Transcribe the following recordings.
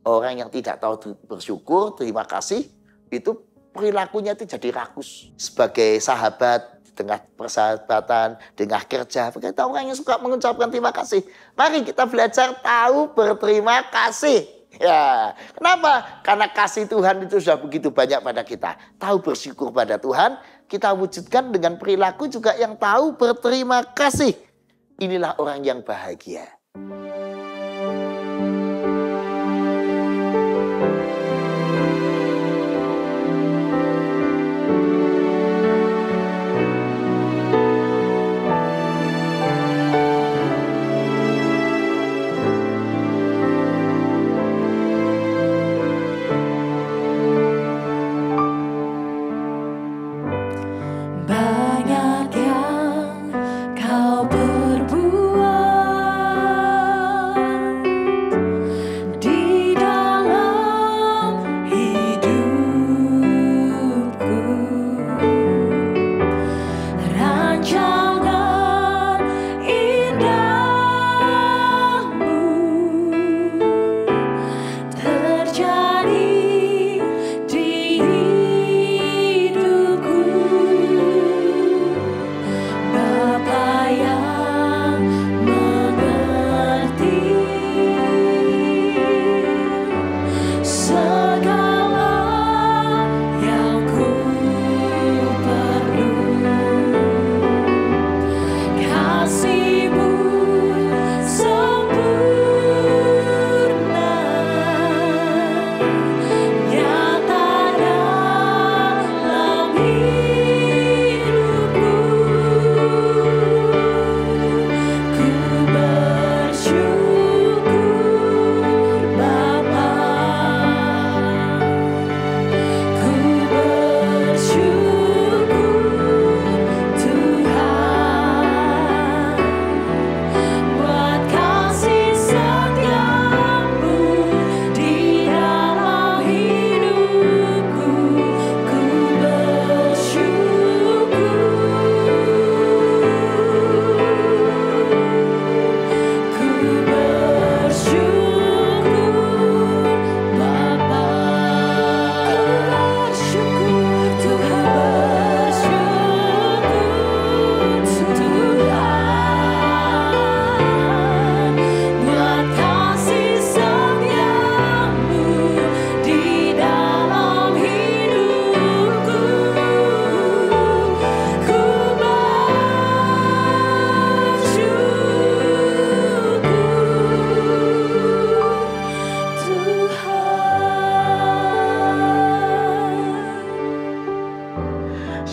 Orang yang tidak tahu bersyukur, terima kasih, itu perilakunya itu jadi rakus. Sebagai sahabat, di tengah persahabatan, di tengah kerja, kita orang yang suka mengucapkan terima kasih. Mari kita belajar tahu berterima kasih. Ya, kenapa? Karena kasih Tuhan itu sudah begitu banyak pada kita. Tahu bersyukur pada Tuhan, kita wujudkan dengan perilaku juga yang tahu berterima kasih. Inilah orang yang bahagia.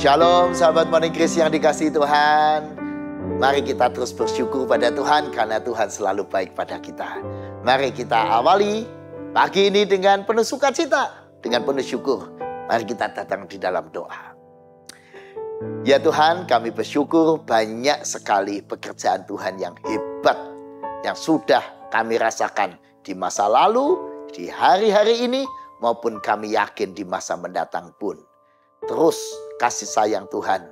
Shalom sahabat Morning Grace yang dikasihi Tuhan. Mari kita terus bersyukur pada Tuhan karena Tuhan selalu baik pada kita. Mari kita awali pagi ini dengan penuh sukacita, dengan penuh syukur. Mari kita datang di dalam doa. Ya Tuhan, kami bersyukur banyak sekali pekerjaan Tuhan yang hebat yang sudah kami rasakan di masa lalu, di hari-hari ini, maupun kami yakin di masa mendatang pun. Terus kasih sayang Tuhan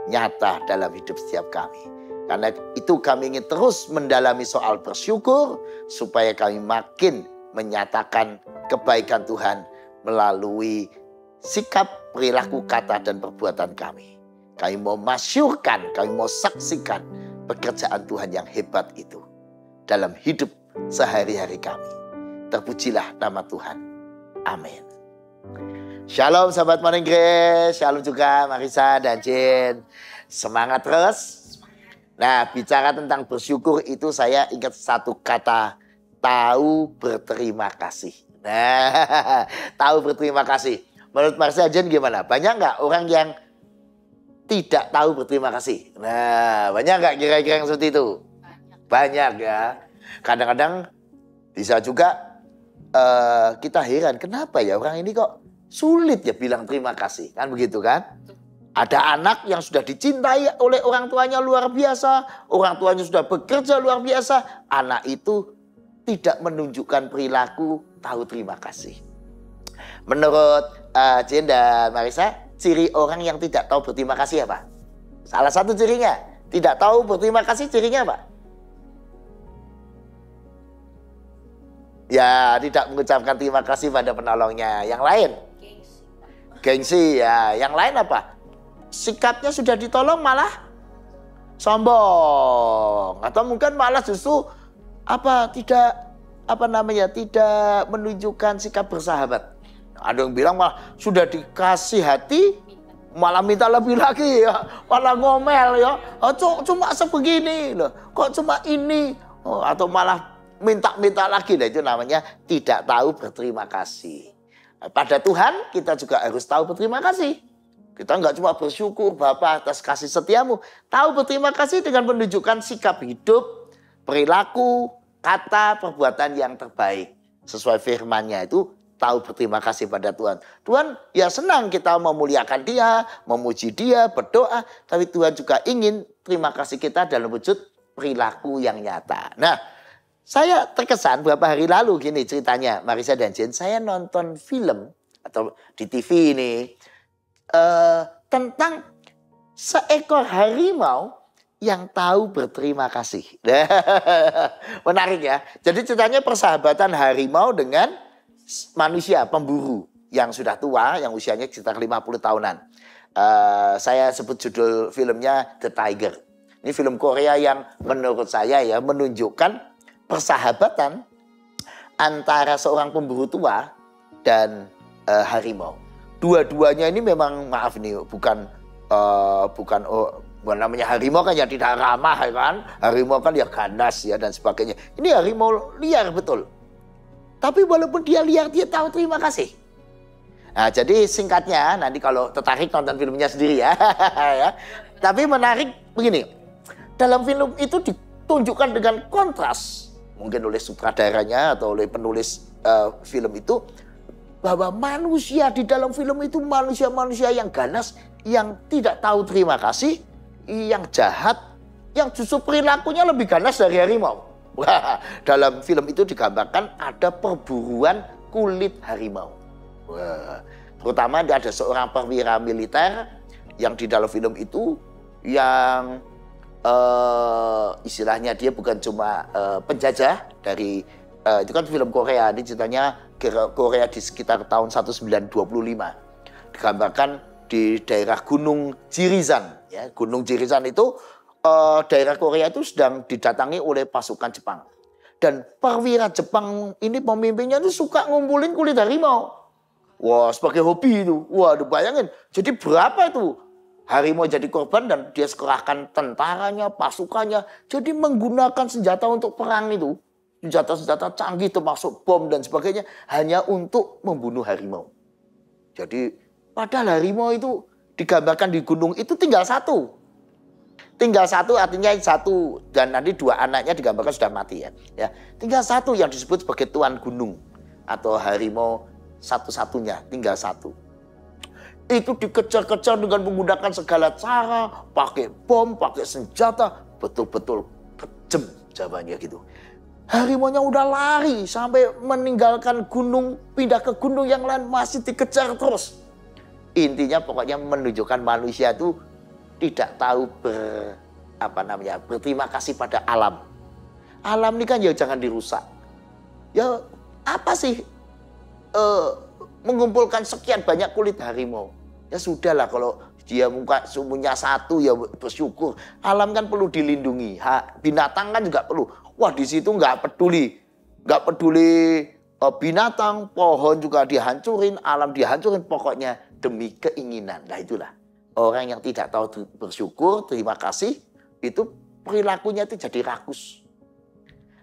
nyata dalam hidup setiap kami. Karena itu kami ingin terus mendalami soal bersyukur supaya kami makin menyatakan kebaikan Tuhan melalui sikap, perilaku, kata, dan perbuatan kami. Kami mau masyurkan, kami mau saksikan pekerjaan Tuhan yang hebat itu dalam hidup sehari-hari kami. Terpujilah nama Tuhan. Amin. Shalom sahabat Morning Grace, shalom juga Marisa dan Jen. Semangat terus. Nah, bicara tentang bersyukur itu saya ingat satu kata, tahu berterima kasih. Nah, tahu berterima kasih. Menurut Marisa Jen gimana? Banyak nggak orang yang tidak tahu berterima kasih? Nah, banyak nggak kira-kira yang seperti itu? Banyak ya. Kadang-kadang bisa juga kita heran, kenapa ya orang ini kok sulit ya bilang terima kasih, kan begitu kan? Ada anak yang sudah dicintai oleh orang tuanya luar biasa, orang tuanya sudah bekerja luar biasa, anak itu tidak menunjukkan perilaku tahu terima kasih. Menurut Jen dan Marisa, ciri orang yang tidak tahu berterima kasih apa? Salah satu cirinya, tidak tahu berterima kasih cirinya apa? Ya, tidak mengucapkan terima kasih pada penolongnya. Yang lain? Gengsi ya. Yang lain apa? Sikapnya sudah ditolong malah sombong. Atau mungkin malah justru tidak menunjukkan sikap bersahabat. Ada yang bilang malah sudah dikasih hati malah minta lebih lagi ya. Malah ngomel ya. Oh, cuma sebegini loh. Kok cuma ini? Oh, atau malah minta lagi. Nah, itu namanya tidak tahu berterima kasih. Pada Tuhan kita juga harus tahu berterima kasih. Kita nggak cuma bersyukur Bapa atas kasih setiamu. Tahu berterima kasih dengan menunjukkan sikap hidup, perilaku, kata, perbuatan yang terbaik. Sesuai firman-Nya itu tahu berterima kasih pada Tuhan. Tuhan ya senang kita memuliakan Dia, memuji Dia, berdoa. Tapi Tuhan juga ingin terima kasih kita dalam wujud perilaku yang nyata. Nah, saya terkesan beberapa hari lalu gini ceritanya, Marisa dan Jen, saya nonton film atau di TV ini tentang seekor harimau yang tahu berterima kasih. Menarik ya. Jadi ceritanya persahabatan harimau dengan manusia pemburu yang sudah tua, yang usianya sekitar 50 tahunan. Saya sebut judul filmnya The Tiger. Ini film Korea yang menurut saya ya menunjukkan persahabatan antara seorang pemburu tua dan harimau. Dua-duanya ini memang maaf nih bukan namanya harimau kan ya tidak ramah ya kan. Harimau kan ya ganas ya dan sebagainya. Ini harimau liar betul. Tapi walaupun dia liar dia tahu terima kasih. Nah, jadi singkatnya nanti kalau tertarik nonton filmnya sendiri ya. Tapi menarik begini. Dalam film itu ditunjukkan dengan kontras. Mungkin oleh sutradaranya atau oleh penulis film itu. Bahwa manusia di dalam film itu manusia-manusia yang ganas. Yang tidak tahu terima kasih. Yang jahat. Yang justru perilakunya lebih ganas dari harimau. Wah, dalam film itu digambarkan ada perburuan kulit harimau. Wah, terutama ada seorang perwira militer. Yang di dalam film itu. Yang istilahnya dia bukan cuma penjajah dari itu kan film Korea, ini ceritanya Korea di sekitar tahun 1925 digambarkan di daerah Gunung Jirizan ya. Gunung Jirizan itu daerah Korea itu sedang didatangi oleh pasukan Jepang dan perwira Jepang ini pemimpinnya itu suka ngumpulin kulit harimau. Wah, sebagai hobi itu. Wah, bayangin jadi berapa itu harimau jadi korban dan dia sekerahkan tentaranya, pasukannya. Jadi menggunakan senjata untuk perang itu. Senjata-senjata canggih termasuk bom dan sebagainya. Hanya untuk membunuh harimau. Jadi padahal harimau itu digambarkan di gunung itu tinggal satu. Tinggal satu artinya satu. Dan nanti dua anaknya digambarkan sudah mati ya. Tinggal satu yang disebut sebagai tuan gunung. Atau harimau satu-satunya. Tinggal satu. Itu dikejar-kejar dengan menggunakan segala cara, pakai bom, pakai senjata, betul-betul kejam jawabannya gitu. Harimaunya udah lari sampai meninggalkan gunung, pindah ke gunung yang lain masih dikejar terus. Intinya pokoknya menunjukkan manusia itu tidak tahu berterima kasih pada alam. Alam ini kan ya jangan dirusak. Ya apa sih mengumpulkan sekian banyak kulit harimau? Ya sudahlah kalau dia muka sumbunya satu ya bersyukur. Alam kan perlu dilindungi. Binatang kan juga perlu. Wah di situ nggak peduli binatang, pohon juga dihancurin, alam dihancurin. Pokoknya demi keinginan. Nah itulah orang yang tidak tahu bersyukur, terima kasih itu perilakunya itu jadi rakus.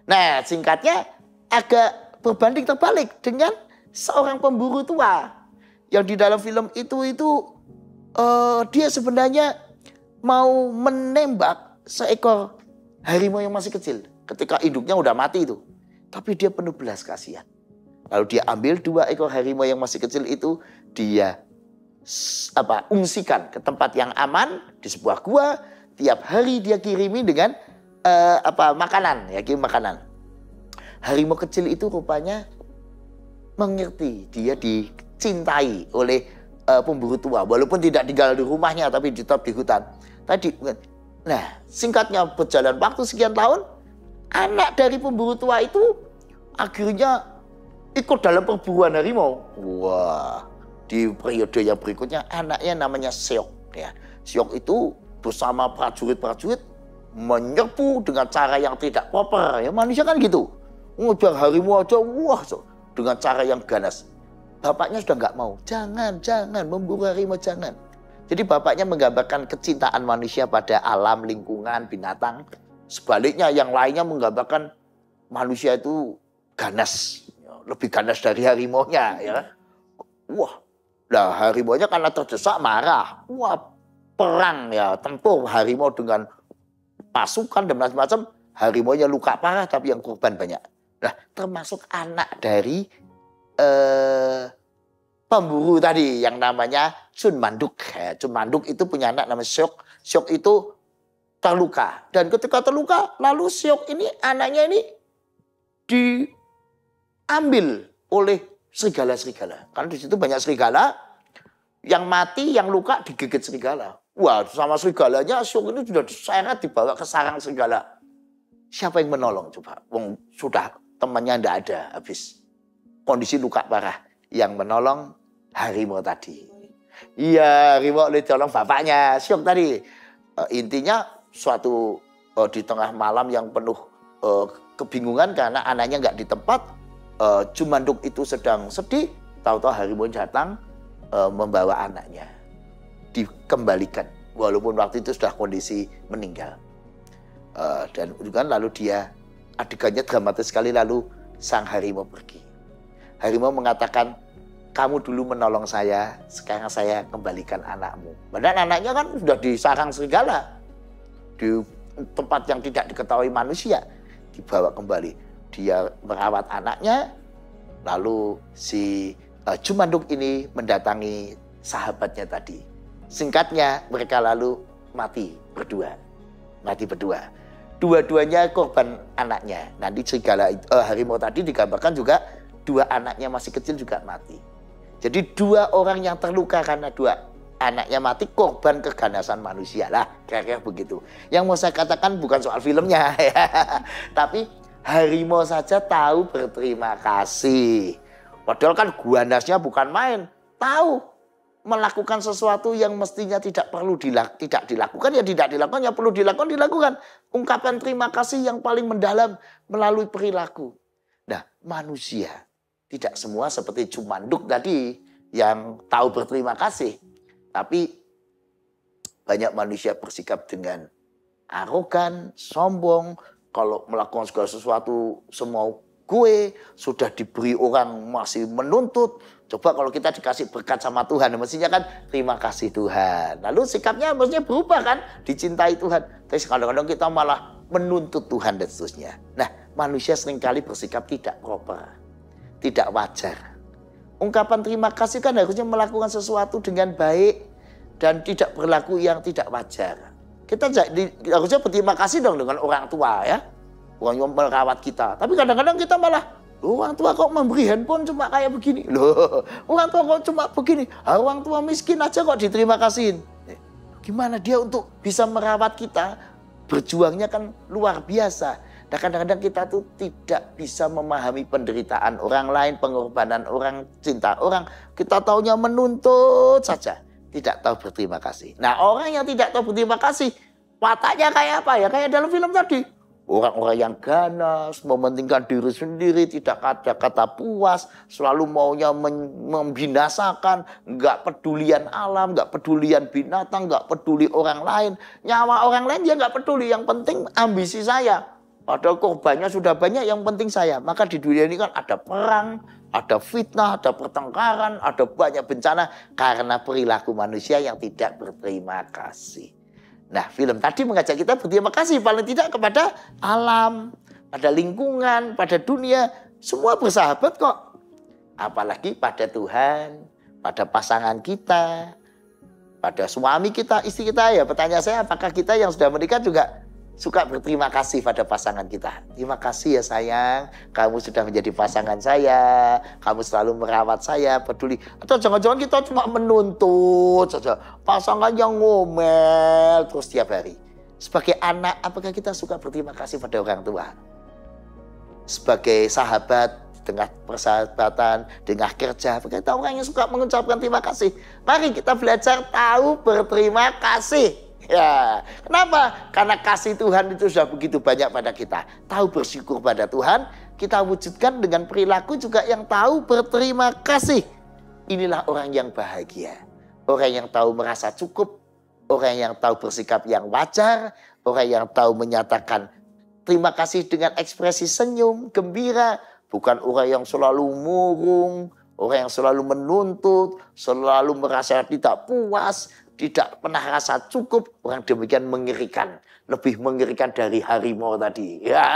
Nah singkatnya agak berbanding terbalik dengan seorang pemburu tua. Yang di dalam film itu dia sebenarnya mau menembak seekor harimau yang masih kecil. Ketika induknya udah mati itu. Tapi dia penuh belas kasihan. Lalu dia ambil 2 ekor harimau yang masih kecil itu. Dia ungsikan ke tempat yang aman di sebuah gua. Tiap hari dia kirimi dengan makanan. Ya, kirim makanan. Harimau kecil itu rupanya mengerti. Dia dicintai oleh pemburu tua. Walaupun tidak tinggal di rumahnya tapi tetap di hutan. Nah singkatnya berjalan waktu sekian tahun. Anak dari pemburu tua itu akhirnya ikut dalam perburuan harimau. Wah, di periode yang berikutnya anaknya namanya Seok. Ya. Seok itu bersama prajurit-prajurit menyerbu dengan cara yang tidak proper. Ya, manusia kan gitu. Ngejar harimau aja, wah, dengan cara yang ganas. Bapaknya sudah nggak mau. Jangan memburu harimau, jangan. Jadi bapaknya menggambarkan kecintaan manusia pada alam, lingkungan, binatang. Sebaliknya yang lainnya menggambarkan manusia itu ganas. Lebih ganas dari harimaunya. Ya. Wah, nah harimaunya karena terdesak marah. Wah, perang ya, tempur harimau dengan pasukan dan macam-macam. Harimaunya luka parah tapi yang korban banyak. Nah, termasuk anak dari pemburu tadi yang namanya Chun Manduk. Chun Manduk itu punya anak namanya Seok. Seok itu terluka. Dan ketika terluka, lalu Seok ini, anaknya ini diambil oleh serigala-serigala. Karena di situ banyak serigala, yang mati, yang luka digigit serigala. Wah, sama serigalanya Seok ini sudah diseret, dibawa ke sarang serigala. Siapa yang menolong coba? Wong sudah temannya tidak ada, habis. Kondisi luka parah. Yang menolong harimau tadi. Iya, harimau ditolong bapaknya, Seok tadi. Intinya suatu di tengah malam yang penuh kebingungan karena anaknya nggak di tempat. Cumanduk itu sedang sedih. Tahu-tahu harimau datang membawa anaknya. Dikembalikan. Walaupun waktu itu sudah kondisi meninggal. Dan kan lalu dia, adegannya dramatis sekali, lalu sang harimau pergi. Harimau mengatakan, kamu dulu menolong saya, sekarang saya kembalikan anakmu. Padahal anaknya kan sudah di sarang serigala. Di tempat yang tidak diketahui manusia. Dibawa kembali. Dia merawat anaknya, lalu si Cumanduk ini mendatangi sahabatnya tadi. Singkatnya, mereka lalu mati berdua. Mati berdua. Dua-duanya korban anaknya. Nanti serigala harimau tadi digambarkan juga dua anaknya masih kecil juga mati. Jadi dua orang yang terluka karena dua anaknya mati, korban keganasan manusia lah, kira-kira begitu. Yang mau saya katakan bukan soal filmnya, ya. Tapi harimau saja tahu berterima kasih. Padahal kan ganasnya bukan main, tahu melakukan sesuatu yang mestinya tidak perlu tidak dilakukan, ya tidak dilakukan, yang perlu dilakukan. Ungkapan terima kasih yang paling mendalam melalui perilaku. Nah, manusia tidak semua seperti Cumanduk tadi yang tahu berterima kasih. Tapi banyak manusia bersikap dengan arogan, sombong. Kalau melakukan segala sesuatu semau gue, sudah diberi orang masih menuntut. Coba kalau kita dikasih berkat sama Tuhan, mestinya kan terima kasih Tuhan. Lalu sikapnya mestinya berubah kan, dicintai Tuhan. Tapi kadang-kadang kita malah menuntut Tuhan dan seterusnya. Nah, manusia seringkali bersikap tidak proper. Tidak wajar. Ungkapan terima kasih kan harusnya melakukan sesuatu dengan baik dan tidak berlaku yang tidak wajar. Kita harusnya berterima kasih dong dengan orang tua ya. Orang yang merawat kita. Tapi kadang-kadang kita malah, orang tua kok memberi handphone cuma kayak begini. Loh, orang tua kok cuma begini. Orang tua miskin aja kok diterima kasihin. Gimana dia untuk bisa merawat kita? Berjuangnya kan luar biasa. Nah, kadang-kadang kita tuh tidak bisa memahami penderitaan orang lain, pengorbanan orang, cinta orang. Kita taunya menuntut saja, tidak tahu berterima kasih. Nah, orang yang tidak tahu berterima kasih, wataknya kayak apa ya? Kayak dalam film tadi. Orang-orang yang ganas, mementingkan diri sendiri, tidak ada kata puas, selalu maunya membinasakan, nggak pedulian alam, nggak pedulian binatang, nggak peduli orang lain. Nyawa orang lain dia nggak peduli, yang penting ambisi saya. Padahal korbannya sudah banyak, yang penting saya. Maka di dunia ini kan ada perang, ada fitnah, ada pertengkaran, ada banyak bencana karena perilaku manusia yang tidak berterima kasih. Nah, film tadi mengajak kita berterima kasih paling tidak kepada alam, pada lingkungan, pada dunia. Semua bersahabat kok. Apalagi pada Tuhan, pada pasangan kita, pada suami kita, istri kita. Ya, pertanyaan saya, apakah kita yang sudah menikah juga suka berterima kasih pada pasangan kita? Terima kasih ya sayang, kamu sudah menjadi pasangan saya, kamu selalu merawat saya, peduli. Atau jangan-jangan kita cuma menuntut saja, pasangan yang ngomel terus tiap hari. Sebagai anak, apakah kita suka berterima kasih pada orang tua? Sebagai sahabat, tengah persahabatan, tengah kerja. Kita orang yang suka mengucapkan terima kasih. Mari kita belajar tahu berterima kasih. Ya, kenapa? Karena kasih Tuhan itu sudah begitu banyak pada kita. Tahu bersyukur pada Tuhan, kita wujudkan dengan perilaku juga yang tahu berterima kasih. Inilah orang yang bahagia. Orang yang tahu merasa cukup, orang yang tahu bersikap yang wajar, orang yang tahu menyatakan terima kasih dengan ekspresi senyum, gembira. Bukan orang yang selalu murung, orang yang selalu menuntut, selalu merasa tidak puas, tidak pernah rasa cukup. Orang demikian mengerikan. Lebih mengerikan dari harimau tadi. Ya,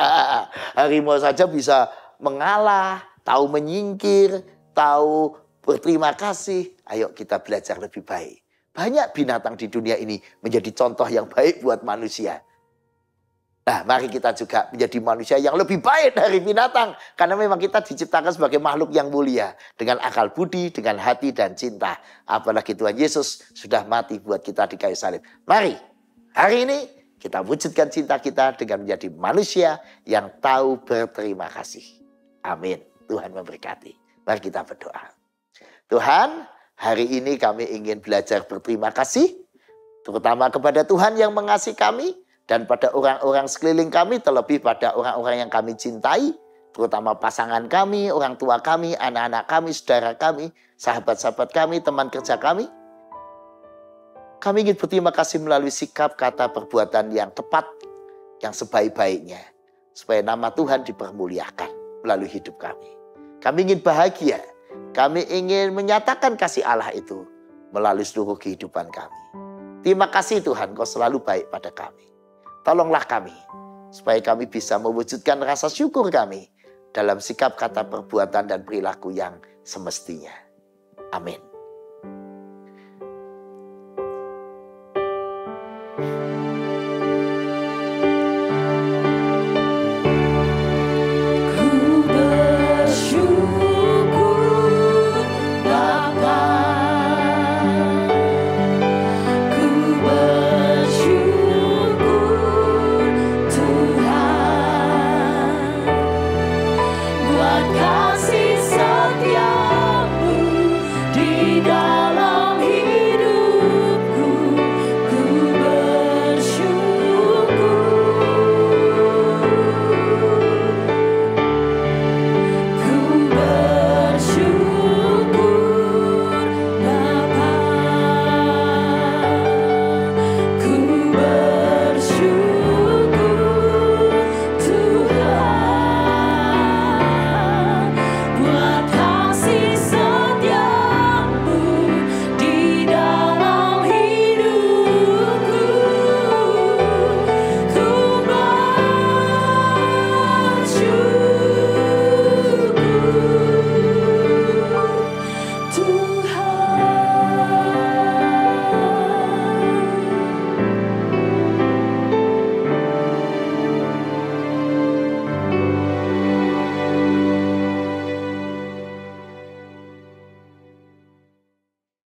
harimau saja bisa mengalah, tahu menyingkir, tahu berterima kasih. Ayo kita belajar lebih baik. Banyak binatang di dunia ini menjadi contoh yang baik buat manusia. Nah, mari kita juga menjadi manusia yang lebih baik dari binatang. Karena memang kita diciptakan sebagai makhluk yang mulia. Dengan akal budi, dengan hati dan cinta. Apalagi Tuhan Yesus sudah mati buat kita di kayu salib. Mari, hari ini kita wujudkan cinta kita dengan menjadi manusia yang tahu berterima kasih. Amin. Tuhan memberkati. Mari kita berdoa. Tuhan, hari ini kami ingin belajar berterima kasih. Terutama kepada Tuhan yang mengasihi kami. Dan pada orang-orang sekeliling kami, terlebih pada orang-orang yang kami cintai, terutama pasangan kami, orang tua kami, anak-anak kami, saudara kami, sahabat-sahabat kami, teman kerja kami. Kami ingin berterima kasih melalui sikap, kata, perbuatan yang tepat, yang sebaik-baiknya, supaya nama Tuhan dipermuliakan melalui hidup kami. Kami ingin bahagia, kami ingin menyatakan kasih Allah itu melalui seluruh kehidupan kami. Terima kasih Tuhan, Kau selalu baik pada kami. Tolonglah kami, supaya kami bisa mewujudkan rasa syukur kami dalam sikap, kata, perbuatan, dan perilaku yang semestinya. Amin. Kasih setiamu di dalam Tuhan.